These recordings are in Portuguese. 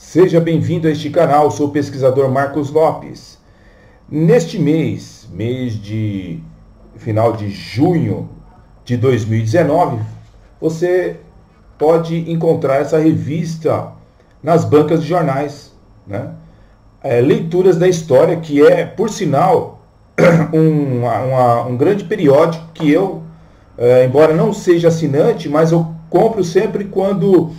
Seja bem-vindo a este canal, sou o pesquisador Marcos Lopes. Neste mês de final de junho de 2019, você pode encontrar essa revista nas bancas de jornais, né? Leituras da História, que é, por sinal, um grande periódico que eu, embora não seja assinante, mas eu compro sempre quando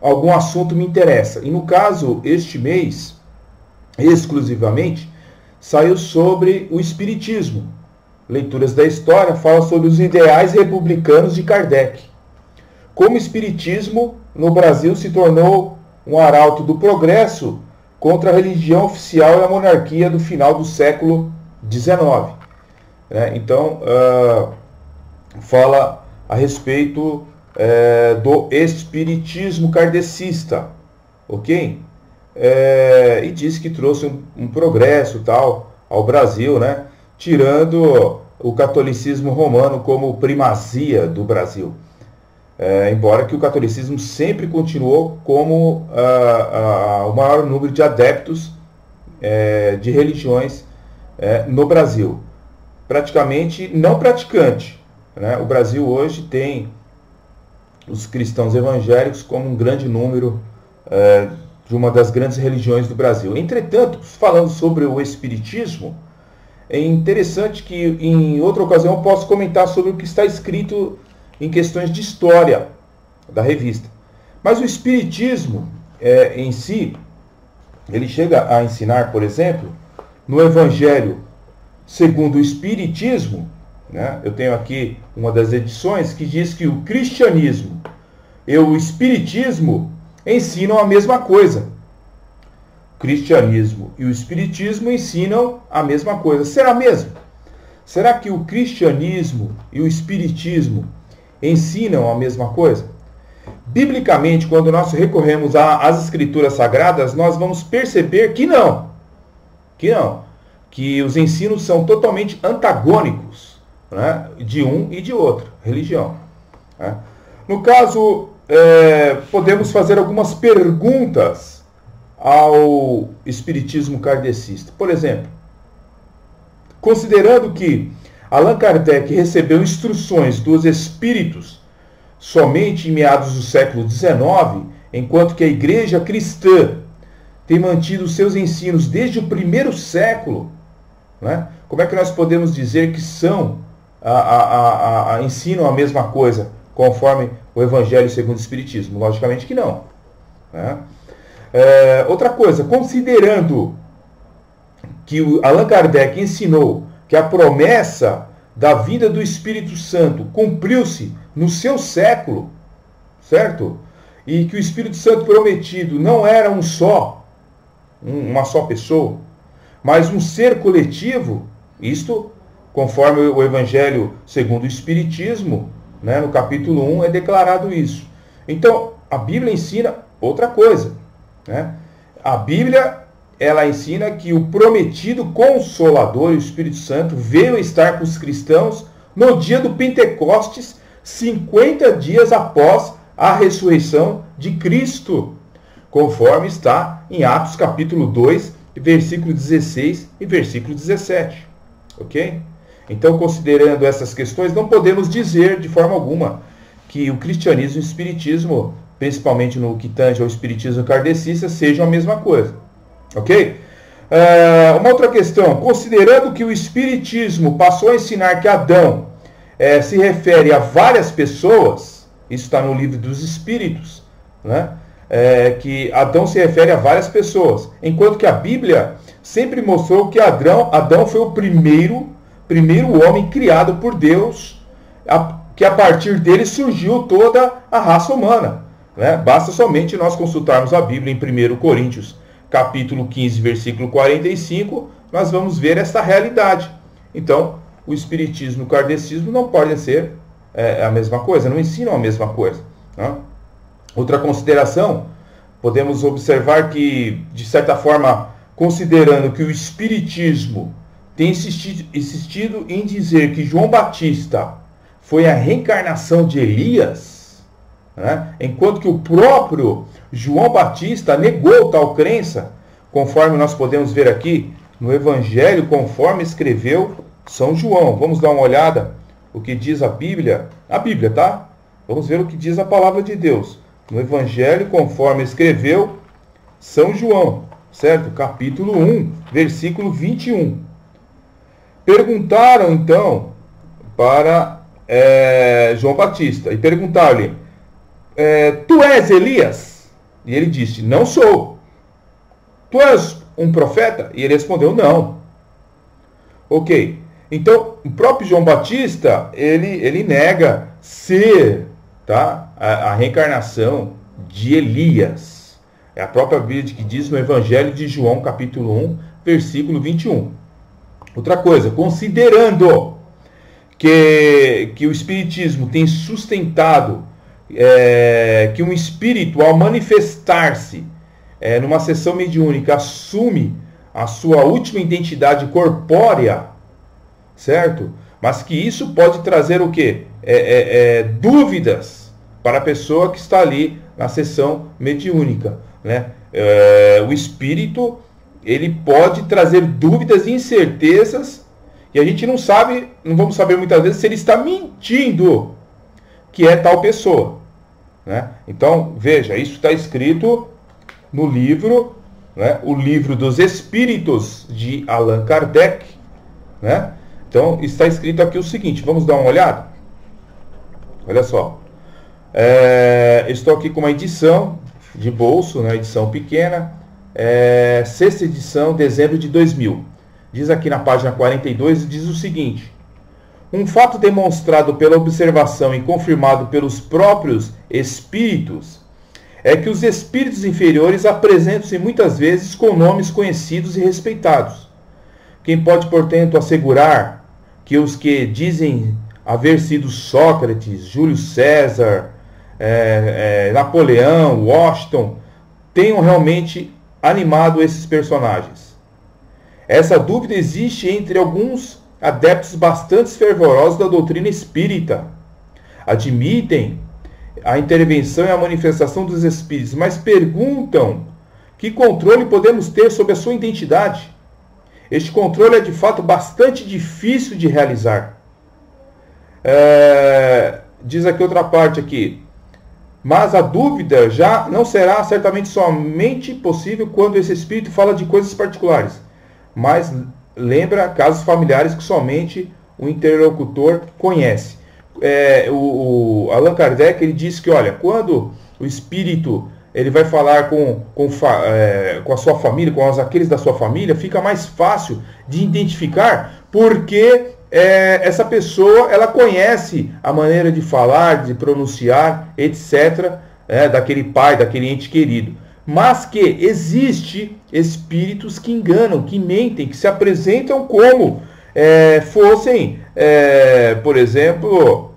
algum assunto me interessa. E no caso, este mês, exclusivamente, saiu sobre o Espiritismo. Leituras da História fala sobre os ideais republicanos de Kardec. Como o Espiritismo no Brasil se tornou um arauto do progresso contra a religião oficial e a monarquia do final do século XIX. Então, fala a respeito do espiritismo kardecista, ok? E diz que trouxe um progresso tal ao Brasil, né? Tirando o catolicismo romano como primazia do Brasil. Embora que o catolicismo sempre continuou como o maior número de adeptos de religiões no Brasil. Praticamente não praticante, né? O Brasil hoje tem os cristãos evangélicos como um grande número de uma das grandes religiões do Brasil. Entretanto, falando sobre o Espiritismo, é interessante que em outra ocasião eu posso comentar sobre o que está escrito em questões de história da revista. Mas o Espiritismo em si, ele chega a ensinar, por exemplo, no Evangelho segundo o Espiritismo, né? Eu tenho aqui uma das edições que diz que o cristianismo e o espiritismo ensinam a mesma coisa. O cristianismo e o espiritismo ensinam a mesma coisa. Será mesmo? Será que o cristianismo e o espiritismo ensinam a mesma coisa? Biblicamente, quando nós recorremos às escrituras sagradas, nós vamos perceber que não. Que os ensinos são totalmente antagônicos, né, de um e de outra religião, né? No caso, podemos fazer algumas perguntas ao espiritismo kardecista. Por exemplo, considerando que Allan Kardec recebeu instruções dos espíritos somente em meados do século XIX, enquanto que a igreja cristã tem mantido seus ensinos desde o primeiro século, né? Como é que nós podemos dizer que ensinam a mesma coisa, conforme o Evangelho segundo o Espiritismo? Logicamente que não, né? Outra coisa, considerando que o Allan Kardec ensinou que a promessa da vinda do Espírito Santo cumpriu-se no seu século, certo? E que o Espírito Santo prometido não era uma só pessoa, mas um ser coletivo, isto conforme o Evangelho segundo o Espiritismo, né, no capítulo 1 é declarado isso. Então, a Bíblia ensina outra coisa, né? A Bíblia, ela ensina que o prometido Consolador, o Espírito Santo, veio estar com os cristãos no dia do Pentecostes, 50 dias após a ressurreição de Cristo, conforme está em Atos capítulo 2, versículo 16 e versículo 17. Ok? Então, considerando essas questões, não podemos dizer de forma alguma que o cristianismo e o espiritismo, principalmente no que tange ao espiritismo kardecista, sejam a mesma coisa. Ok? Uma outra questão, considerando que o espiritismo passou a ensinar que Adão se refere a várias pessoas, isso está no livro dos Espíritos, né? Que Adão se refere a várias pessoas, enquanto que a Bíblia sempre mostrou que Adão foi o primeiro homem criado por Deus, que a partir dele surgiu toda a raça humana, né? Basta somente nós consultarmos a Bíblia em 1 Coríntios, capítulo 15, versículo 45, nós vamos ver essa realidade. Então, o espiritismo e o kardecismo não podem ser a mesma coisa, não ensinam a mesma coisa, né? Outra consideração, podemos observar que, de certa forma, considerando que o espiritismo tem insistido em dizer que João Batista foi a reencarnação de Elias, né? Enquanto que o próprio João Batista negou tal crença, conforme nós podemos ver aqui no Evangelho, conforme escreveu São João. Vamos dar uma olhada o que diz a Bíblia, tá? Vamos ver o que diz a palavra de Deus. No Evangelho, conforme escreveu São João, certo? Capítulo 1, versículo 21. Perguntaram, então, para João Batista, e perguntaram-lhe, tu és Elias? E ele disse, não sou. Tu és um profeta? E ele respondeu, não. Ok. Então, o próprio João Batista, ele nega ser, tá, a reencarnação de Elias. É a própria Bíblia que diz no Evangelho de João, capítulo 1, versículo 21. Outra coisa, considerando que o Espiritismo tem sustentado que um espírito, ao manifestar-se numa sessão mediúnica, assume a sua última identidade corpórea, certo? Mas que isso pode trazer o quê? Dúvidas para a pessoa que está ali na sessão mediúnica, né? O espírito, ele pode trazer dúvidas e incertezas, e a gente não vamos saber muitas vezes se ele está mentindo que é tal pessoa, né? Então, veja, isso está escrito no livro, né? O Livro dos Espíritos de Allan Kardec, né? Então, está escrito aqui o seguinte, vamos dar uma olhada? Olha só. Estou aqui com uma edição de bolso, né, edição pequena, sexta edição, dezembro de 2000. Diz aqui na página 42, diz o seguinte: um fato demonstrado pela observação e confirmado pelos próprios espíritos é que os espíritos inferiores apresentam-se muitas vezes com nomes conhecidos e respeitados. Quem pode, portanto, assegurar que os que dizem haver sido Sócrates, Júlio César, Napoleão, Washington, tenham realmente animado esses personagens? Essa dúvida existe entre alguns adeptos bastante fervorosos da doutrina espírita. Admitem a intervenção e a manifestação dos espíritos, mas perguntam que controle podemos ter sobre a sua identidade. Este controle é de fato bastante difícil de realizar. Diz aqui outra parte aqui. Mas a dúvida já não será certamente somente possível quando esse espírito fala de coisas particulares, mas lembra casos familiares que somente o interlocutor conhece. O Allan Kardec, ele diz que, olha, quando o espírito ele vai falar com a sua família, com aqueles da sua família, fica mais fácil de identificar, porque essa pessoa ela conhece a maneira de falar, de pronunciar, etc., daquele pai, daquele ente querido. Mas que existe espíritos que enganam, que mentem, que se apresentam como fossem, por exemplo,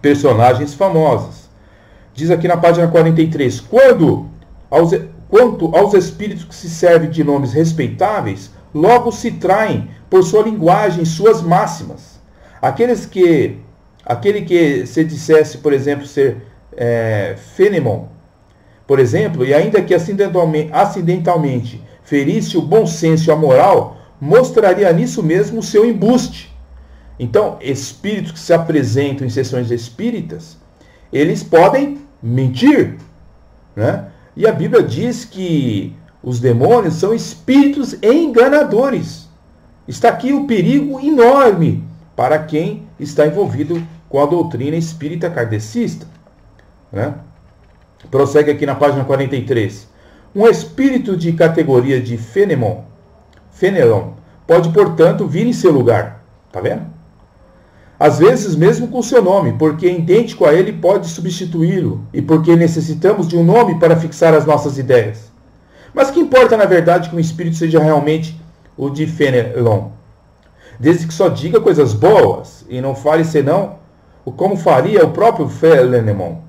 personagens famosos. Diz aqui na página 43, quanto aos espíritos que se servem de nomes respeitáveis, logo se traem por sua linguagem, suas máximas. Aquele que se dissesse, por exemplo, ser Fenelon, por exemplo, e ainda que acidentalmente ferisse o bom senso e a moral, mostraria nisso mesmo o seu embuste. Então, espíritos que se apresentam em sessões espíritas, eles podem mentir, né? E a Bíblia diz que os demônios são espíritos enganadores. Está aqui o perigo enorme para quem está envolvido com a doutrina espírita kardecista, né? Prossegue aqui na página 43. Um espírito de categoria de Fenelon pode, portanto, vir em seu lugar. Está vendo? Às vezes mesmo com seu nome, porque idêntico a ele pode substituí-lo, e porque necessitamos de um nome para fixar as nossas ideias. Mas que importa, na verdade, que um espírito seja realmente o de Fenelon? Desde que só diga coisas boas, e não fale senão como faria o próprio Fenelon.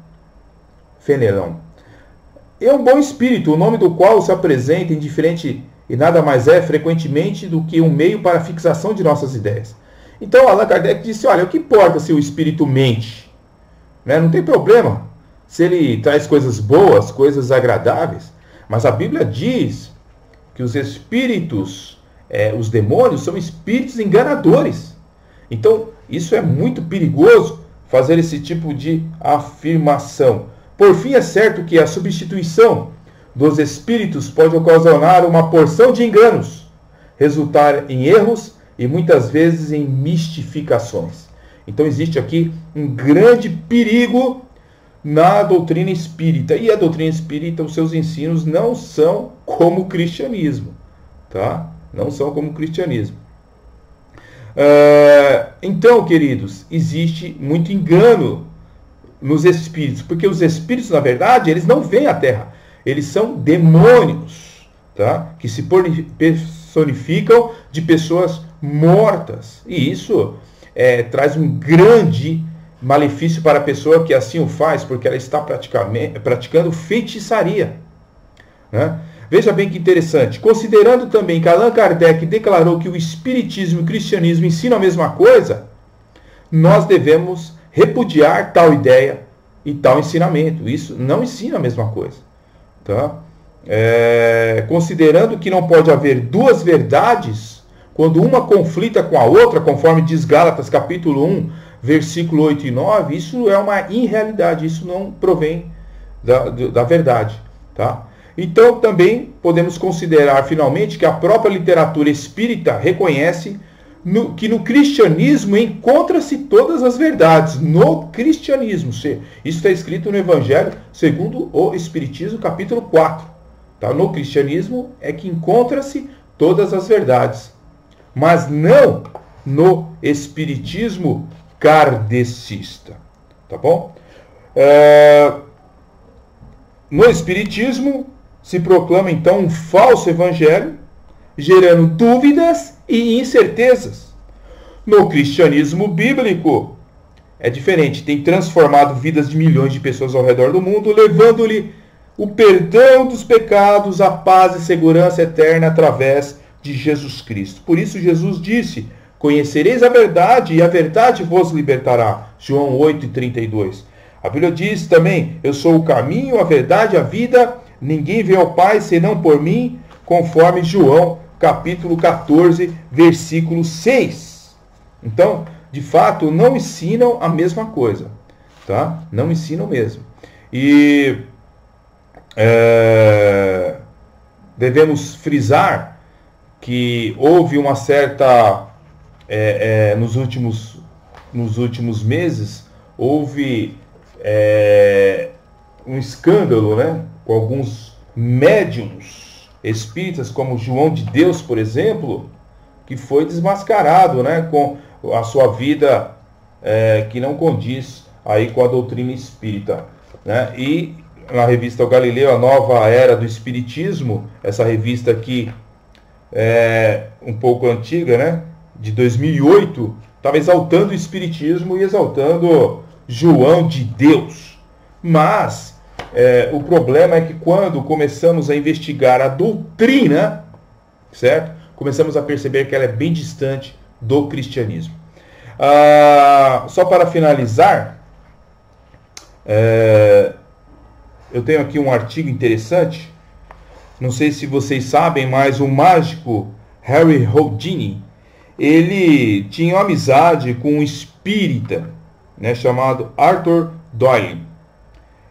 É um bom espírito, o nome do qual se apresenta indiferente e nada mais frequentemente do que um meio para a fixação de nossas ideias. Então Allan Kardec disse, olha, o que importa se o espírito mente? Né? Não tem problema se ele traz coisas boas, coisas agradáveis, mas a Bíblia diz que os espíritos, os demônios, são espíritos enganadores. Então, isso é muito perigoso, fazer esse tipo de afirmação. Por fim, é certo que a substituição dos espíritos pode ocasionar uma porção de enganos, resultar em erros e muitas vezes em mistificações. Então existe aqui um grande perigo na doutrina espírita. E a doutrina espírita, os seus ensinos não são como o cristianismo. Tá? Não são como o cristianismo. Então, queridos, existe muito engano nos espíritos. Porque os espíritos, na verdade, eles não vêm à Terra. Eles são demônios, tá? Que se personificam de pessoas mortas. E isso traz um grande malefício para a pessoa que assim o faz, porque ela está praticando feitiçaria. Né? Veja bem que interessante. Considerando também que Allan Kardec declarou que o espiritismo e o cristianismo ensinam a mesma coisa, nós devemos repudiar tal ideia e tal ensinamento. Isso não ensina a mesma coisa. Tá? Considerando que não pode haver duas verdades, quando uma conflita com a outra, conforme diz Gálatas capítulo 1, versículo 8 e 9, isso é uma irrealidade, isso não provém da verdade. Tá? Então também podemos considerar finalmente que a própria literatura espírita reconhece que no cristianismo encontra-se todas as verdades. No cristianismo. Isso está escrito no Evangelho segundo o Espiritismo, capítulo 4. Tá? No cristianismo é que encontra-se todas as verdades. Mas não no espiritismo kardecista. Tá bom? No espiritismo se proclama então um falso evangelho, gerando dúvidas e incertezas. No cristianismo bíblico é diferente, tem transformado vidas de milhões de pessoas ao redor do mundo, levando-lhe o perdão dos pecados, a paz e segurança eterna através de Jesus Cristo. Por isso Jesus disse: conhecereis a verdade e a verdade vos libertará. João 8:32. A Bíblia diz também: eu sou o caminho, a verdade e a vida, ninguém vê ao Pai senão por mim, conforme João capítulo 14, versículo 6. Então, de fato, não ensinam a mesma coisa. Tá? Não ensinam mesmo. E devemos frisar que houve uma certa... nos últimos meses, houve um escândalo, né, com alguns médiuns espíritas, como João de Deus, por exemplo, que foi desmascarado, né, com a sua vida que não condiz aí com a doutrina espírita. Né? E na revista O Galileu, a Nova Era do Espiritismo, essa revista aqui é um pouco antiga, né, de 2008, estava exaltando o espiritismo e exaltando João de Deus. Mas o problema é que quando começamos a investigar a doutrina, certo? Começamos a perceber que ela é bem distante do cristianismo. Só para finalizar, eu tenho aqui um artigo interessante. Não sei se vocês sabem, mas o mágico Harry Houdini, ele tinha uma amizade com um espírita, né, chamado Arthur Doyle.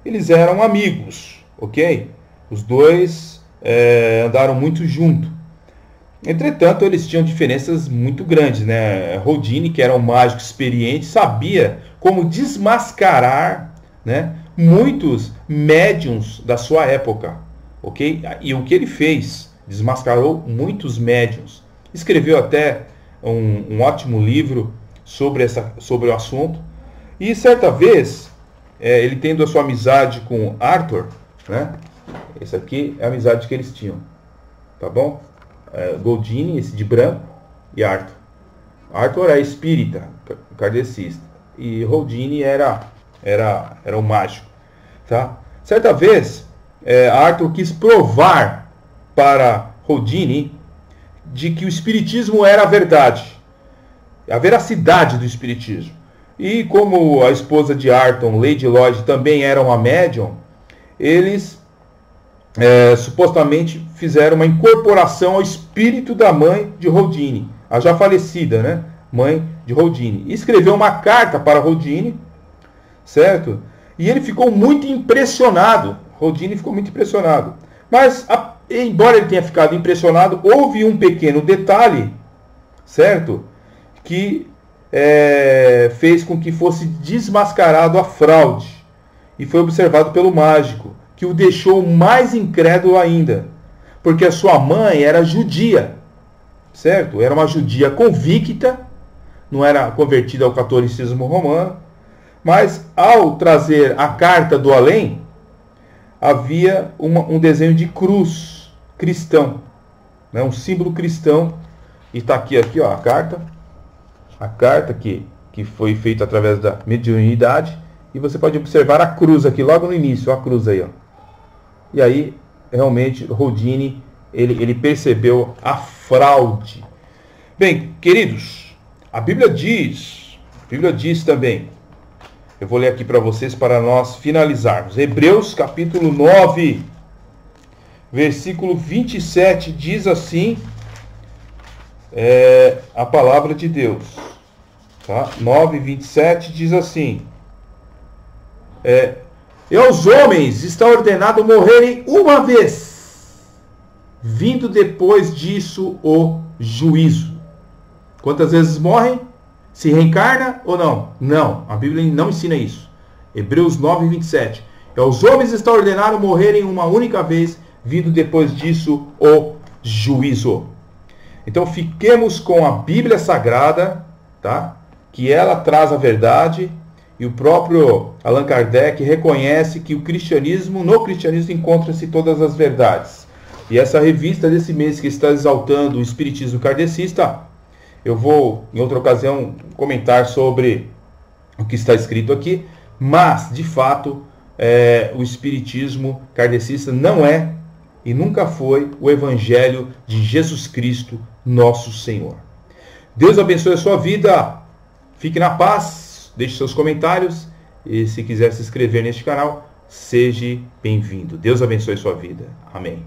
Eles eram amigos, ok? Os dois andaram muito junto. Entretanto, eles tinham diferenças muito grandes, né? Houdini, que era um mágico experiente, sabia como desmascarar, né, muitos médiuns da sua época, ok? E o que ele fez? Desmascarou muitos médiuns. Escreveu até um ótimo livro sobre o assunto. E certa vez, ele tendo a sua amizade com Arthur, né? Essa aqui é a amizade que eles tinham, tá bom? Houdini, esse de branco, e Arthur. Arthur é espírita, kardecista, e Houdini era o mágico, tá? Certa vez, Arthur quis provar para Houdini de que o espiritismo era a verdade, a veracidade do espiritismo. E como a esposa de Arton, Lady Lloyd, também era uma médium, eles supostamente fizeram uma incorporação ao espírito da mãe de Houdini, a já falecida, né? Mãe de Houdini. E escreveu uma carta para Houdini, certo? E ele ficou muito impressionado. Houdini ficou muito impressionado. Mas, embora ele tenha ficado impressionado, houve um pequeno detalhe, certo? Que fez com que fosse desmascarado a fraude. E foi observado pelo mágico, que o deixou mais incrédulo ainda. Porque a sua mãe era judia, certo? Era uma judia convicta, não era convertida ao catolicismo romano. Mas, ao trazer a carta do além, havia um desenho de cruz cristão, né? Um símbolo cristão. E está aqui ó, a carta que foi feita através da mediunidade. E você pode observar a cruz aqui, logo no início, a cruz aí, ó. E aí, realmente, Houdini, ele percebeu a fraude. Bem, queridos, a Bíblia diz também, eu vou ler aqui para vocês para nós finalizarmos. Hebreus capítulo 9, versículo 27, diz assim, a palavra de Deus. Tá? 9, 27 diz assim, e aos homens está ordenado morrerem uma vez, vindo depois disso o juízo. Quantas vezes morrem? Se reencarna ou não? Não, a Bíblia não ensina isso. Hebreus 9, 27. E aos homens está ordenado morrerem uma única vez, vindo depois disso o juízo. Então fiquemos com a Bíblia Sagrada, tá? Que ela traz a verdade. E o próprio Allan Kardec reconhece que no cristianismo encontram-se todas as verdades. E essa revista desse mês que está exaltando o espiritismo kardecista, eu vou, em outra ocasião, comentar sobre o que está escrito aqui, mas, de fato, o espiritismo kardecista não é e nunca foi o evangelho de Jesus Cristo, nosso Senhor. Deus abençoe a sua vida, fique na paz. Deixe seus comentários e se quiser se inscrever neste canal, seja bem-vindo. Deus abençoe sua vida. Amém.